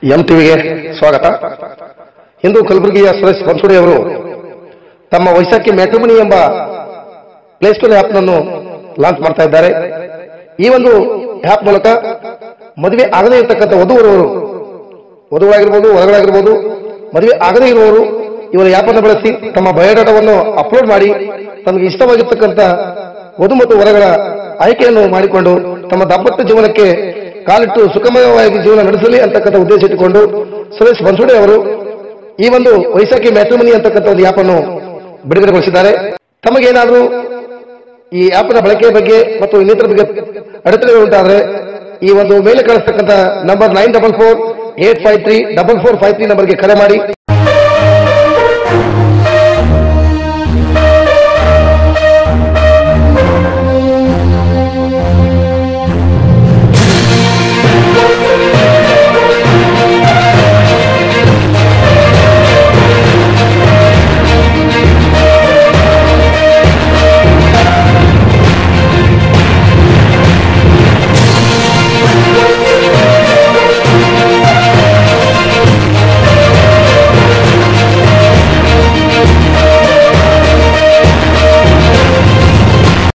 ಎಂಟಿವಿಗೆ ಸ್ವಾಗತ. ಇಂದು ಕಲಬುರಗಿಯ ಸುರೇಶ್ ಬನ್ಸೋಡಿ ಅವರು ತಮ್ಮ ವೈಶಾಖಿ ಮ್ಯಾಟ್ರಿಮನಿ ಎಂಬ ಪ್ಲೇಸ್ಟೋರ್ ಆಪ್ ನನ್ನು ಲಾಂಚ್ ಮಾಡ್ತಾ ಇದ್ದಾರೆ. ಈ ಒಂದು ಆಪ್ ಮೂಲಕ ಮದುವೆ ಆಗದೇ ಇರತಕ್ಕಂಥ ವಧುವಾಗಿರ್ಬೋದು, ಹೊರಗಳಾಗಿರ್ಬೋದು, ಮದುವೆ ಆಗದೇ ಇರುವವರು ಇವರ ಆಪ್ ಅನ್ನು ಬಳಸಿ ತಮ್ಮ ಬಯೋಡಾಟಾವನ್ನು ಅಪ್ಲೋಡ್ ಮಾಡಿ ತಮಗೆ ಇಷ್ಟವಾಗಿರ್ತಕ್ಕಂಥ ವಧು ಮತ್ತು ಹೊರಗಳ ಆಯ್ಕೆಯನ್ನು ಮಾಡಿಕೊಂಡು ತಮ್ಮ ದಾಂಪತ್ಯ ಜೀವನಕ್ಕೆ ಕಾಲಿಟ್ಟು ಸುಖಮಯವಾಗಿ ಜೀವನ ನಡೆಸಲಿ ಅಂತಕ್ಕಂಥ ಉದ್ದೇಶ ಇಟ್ಟುಕೊಂಡು ಸುರೇಶ್ ಬನ್ಸೋಡಿ ಅವರು ಈ ಒಂದು ವೈಶಾಖಿ ಮ್ಯಾಟ್ರಿಮನಿ ಅಂತಕ್ಕಂಥ ಒಂದು ಆಪ್ ಅನ್ನು ಬಿಡುಗಡೆಗೊಳಿಸಿದ್ದಾರೆ. ತಮಗೇನಾದರೂ ಈ ಆಪ್ನ ಬಳಕೆಯ ಬಗ್ಗೆ ಮತ್ತು ಇನ್ನಿತರ ಬಗ್ಗೆ ಅಡೆತಡೆಗಳು ಉಂಟಾದರೆ ಈ ಒಂದು ಮೇಲೆ ಕಳಿಸ್ತಕ್ಕಂಥ ನಂಬರ್ 9448534453 ನಂಬರ್ಗೆ ಕರೆ ಮಾಡಿ.